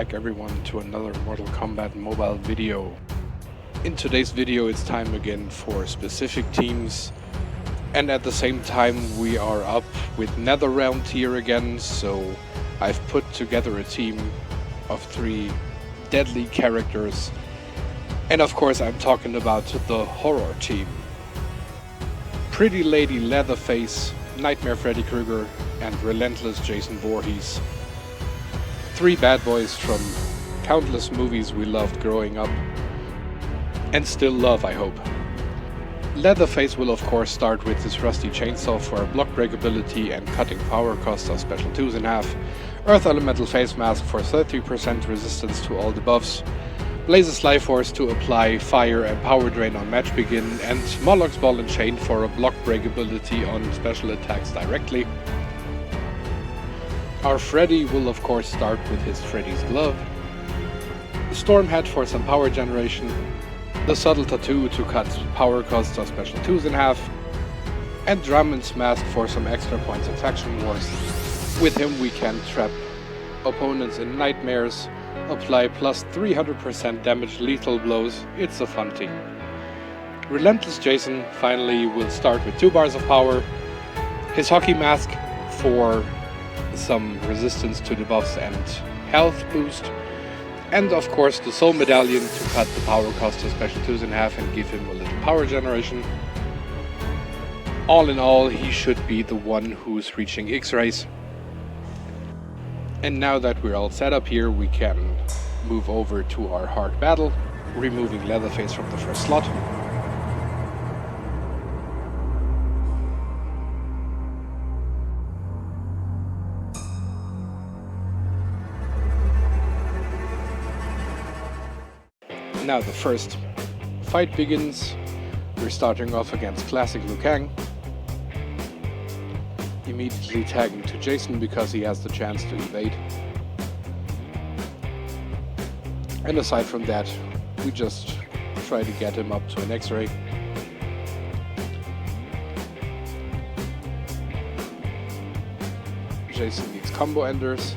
back everyone to another Mortal Kombat mobile video. In today's video it's time again for specific teams, and at the same time we are up with NetherRealm tier again, so I've put together a team of 3 deadly characters, and of course I'm talking about the horror team. Pretty Lady Leatherface, Nightmare Freddy Krueger, and Relentless Jason Voorhees. 3 bad boys from countless movies we loved growing up, and still love, I hope. Leatherface will of course start with his rusty chainsaw for block breakability and cutting power cost of special 2s in half, Earth Elemental face mask for 30% resistance to all debuffs, Blaze's Life Force to apply fire and power drain on match begin, and Moloch's Ball and Chain for a block breakability on special attacks directly. Our Freddy will of course start with his Freddy's Glove, the Storm Hat for some power generation, the Subtle Tattoo to cut power costs of special 2s in half, and Drummond's Mask for some extra points in Faction Wars. With him we can trap opponents in nightmares, apply plus 300% damage lethal blows, it's a fun team. Relentless Jason finally will start with 2 bars of power, his Hockey Mask for some resistance to debuffs and health boost, and of course the Soul Medallion to cut the power cost of special 2s in half and give him a little power generation. All in all, he should be the one who's reaching X-rays. And now that we're all set up here, we can move over to our hard battle, removing Leatherface from the first slot. Now the first fight begins. We're starting off against classic Liu Kang. Immediately tagging to Jason because he has the chance to evade. And aside from that, we just try to get him up to an X-ray. Jason needs combo enders,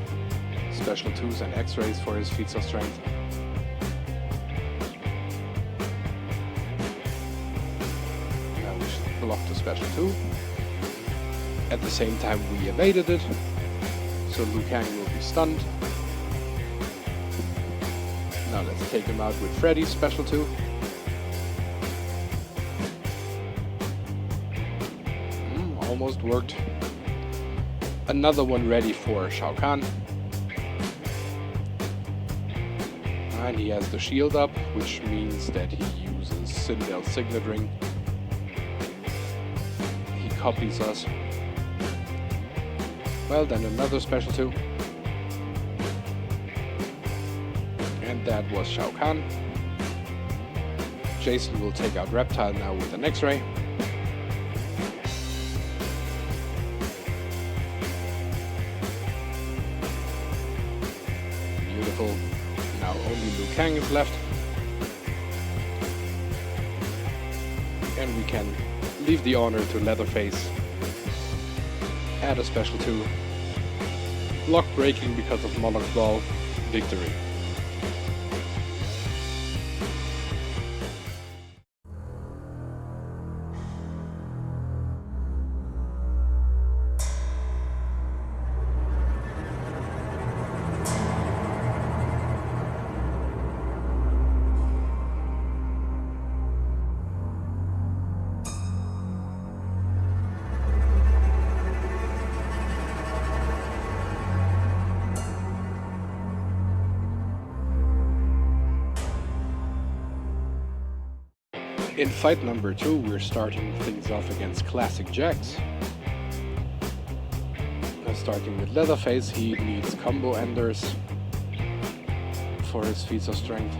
special 2s and X-rays for his feats of strength. Block the special 2. At the same time we evaded it, so Liu Kang will be stunned. Now let's take him out with Freddy's special 2. Almost worked. Another one ready for Shao Kahn. And he has the shield up, which means that he uses Sindel's Signet Ring. Copies us. Well, then another special 2. And that was Shao Kahn. Jason will take out Reptile now with an X-ray. Beautiful. Now only Liu Kang is left. And we can leave the honor to Leatherface. Add a special 2. Block breaking because of Moloch's Ball. Victory. In fight number 2, we're starting things off against Classic Jax. Starting with Leatherface, he needs combo enders for his feats of strength.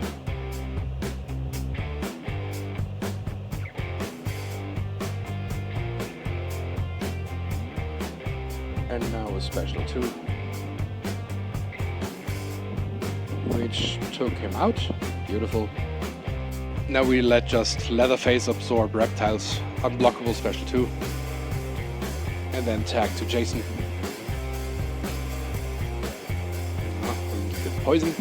And now a special 2, which took him out. Beautiful. Now we let just Leatherface absorb Reptile's unblockable special 2. And then tag to Jason. Poison.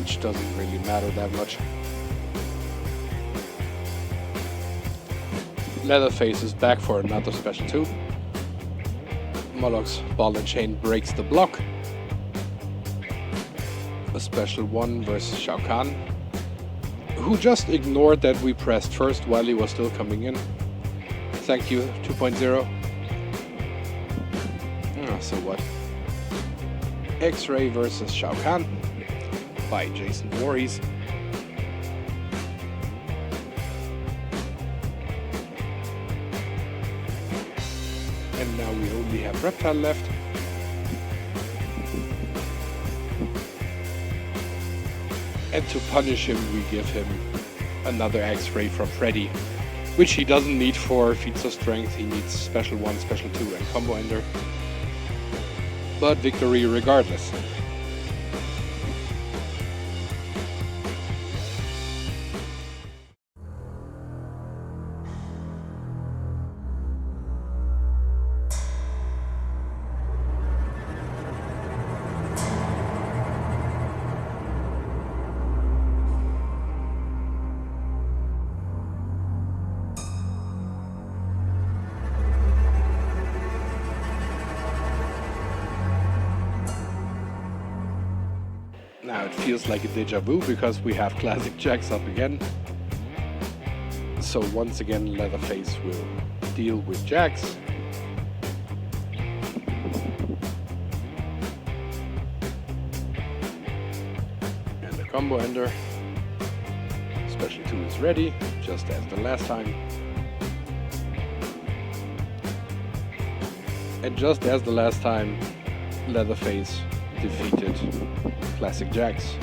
which doesn't really matter that much. Leatherface is back for another special 2. Moloch's ball and chain breaks the block. A special 1 versus Shao Kahn, who just ignored that we pressed first while he was still coming in. Thank you, 2.0. So what? X-Ray versus Shao Kahn by Jason Voorhees. And now we only have Reptile left. And to punish him, we give him another X-Ray from Freddy, which he doesn't need for feats of strength. He needs special 1, special 2, and combo ender. But victory regardless. Now it feels like a deja vu because we have classic Jax up again. So once again Leatherface will deal with Jax. And the combo ender. Special 2 is ready, just as the last time. And just as the last time, Leatherface defeated classic Jax.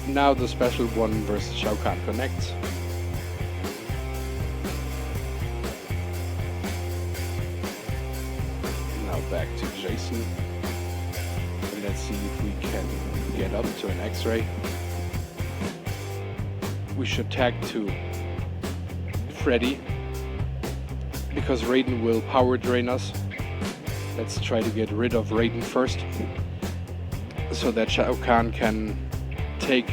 Now the special 1 versus Shao Kahn connects. Now back to Jason. And let's see if we can get up to an X-ray. We should tag to Freddy, because Raiden will power drain us. Let's try to get rid of Raiden first, so that Shao Kahn can take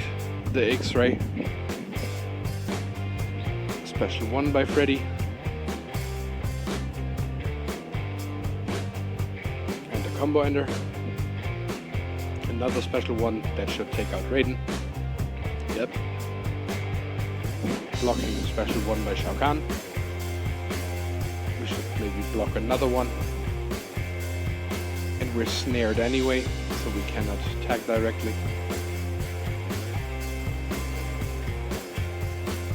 the X-ray. Special 1 by Freddy. And a combo ender. Another special 1 that should take out Raiden. Yep. Blocking the special 1 by Shao Kahn. We should maybe block another one. And we're snared anyway, so we cannot attack directly.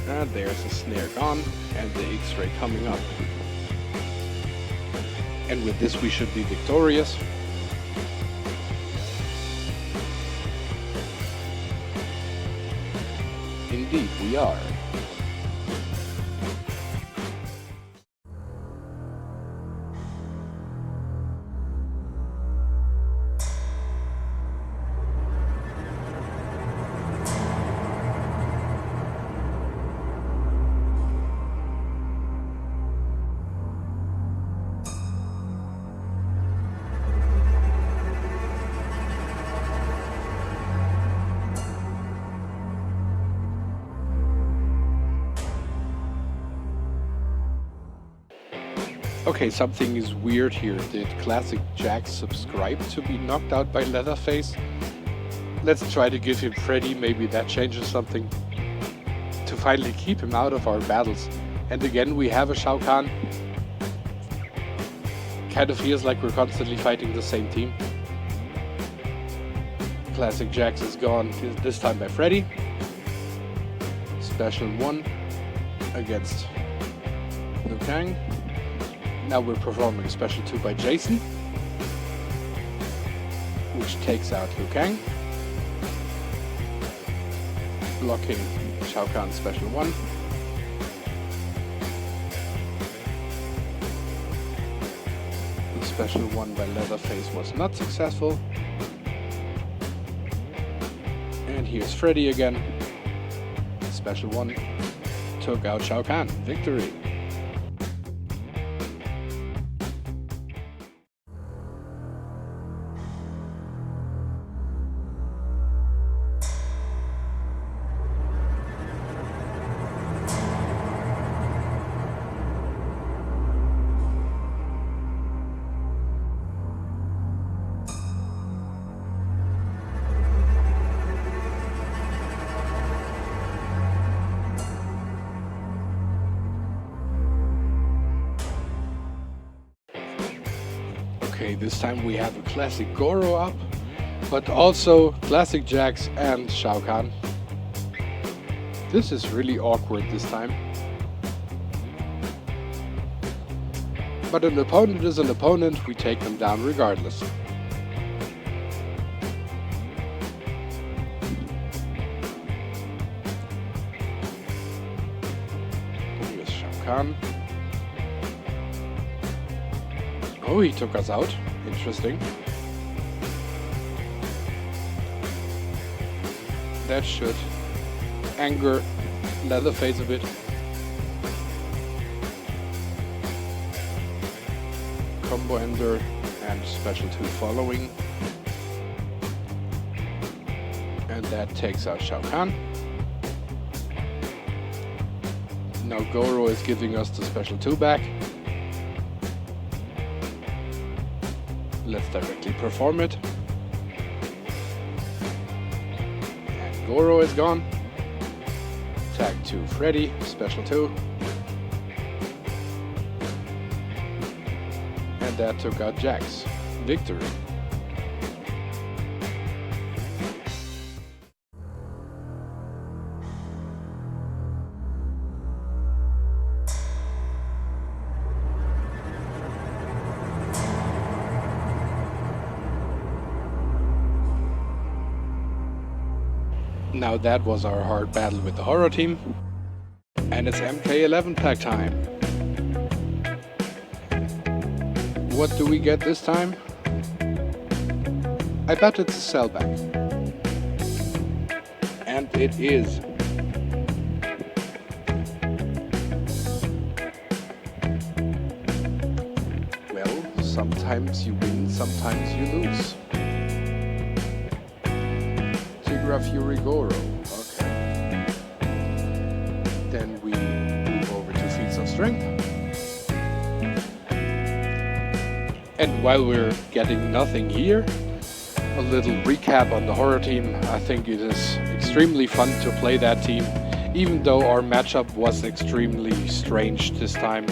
And there's a snare gone, and the X-ray coming up. And with this we should be victorious. Indeed, we are. Okay, something is weird here. Did Classic Jax subscribe to be knocked out by Leatherface? Let's try to give him Freddy, maybe that changes something. To finally keep him out of our battles. And again, we have a Shao Kahn. Kind of feels like we're constantly fighting the same team. Classic Jax is gone, this time by Freddy. Special 1 against Liu Kang. Now we're performing a special 2 by Jason, which takes out Liu Kang. Blocking Shao Kahn's special 1. The special 1 by Leatherface was not successful. And here's Freddy again. Special 1 took out Shao Kahn. Victory. this time we have a classic Goro up, but also classic Jax and Shao Kahn. This is really awkward this time. But an opponent is an opponent, we take them down regardless. Here's Shao Kahn. Oh, he took us out. Interesting. That should anger Leatherface a bit. Combo ender and special 2 following. And that takes out Shao Kahn. Now Goro is giving us the special 2 back. Let's directly perform it. And Goro is gone. Tag to Freddy, special 2. And that took out Jax. Victory. Now that was our hard battle with the horror team. And it's MK11 pack time. What do we get this time? I bet it's a sellback. And it is. Well, sometimes you win, sometimes you lose. Fury Goro. Okay. Then we move over to Feats of Strength. And while we're getting nothing here, a little recap on the horror team. I think it is extremely fun to play that team, even though our matchup was extremely strange this time.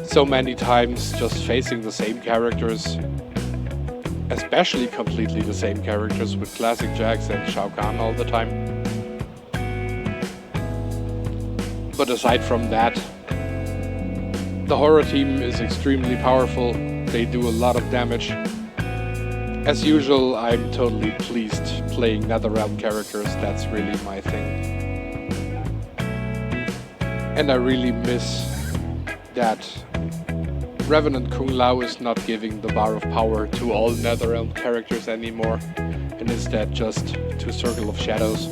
So many times just facing the same characters. Especially completely the same characters with classic Jax and Shao Kahn all the time. But aside from that, the horror team is extremely powerful. They do a lot of damage. As usual, I'm totally pleased playing NetherRealm characters. That's really my thing. And I really miss that Revenant Kung Lao is not giving the bar of power to all NetherRealm characters anymore, and instead just to Circle of Shadows.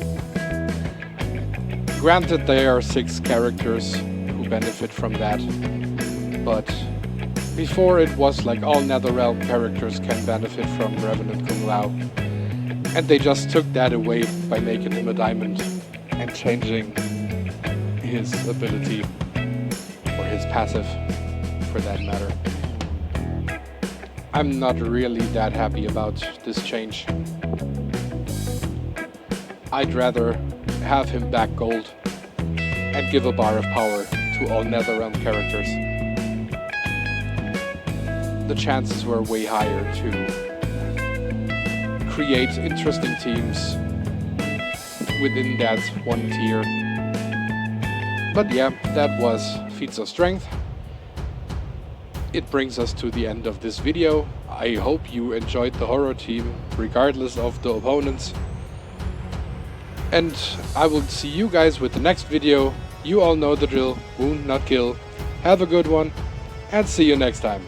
Granted, there are 6 characters who benefit from that, but before it was like all NetherRealm characters can benefit from Revenant Kung Lao, and they just took that away by making him a diamond and changing his ability, or his passive, for that matter. I'm not really that happy about this change. I'd rather have him back gold and give a bar of power to all NetherRealm characters. The chances were way higher to create interesting teams within that one tier. But yeah, that was Feats of Strength. It brings us to the end of this video. I hope you enjoyed the horror team, regardless of the opponents. And I will see you guys with the next video. You all know the drill. Wound, not kill. Have a good one, and see you next time.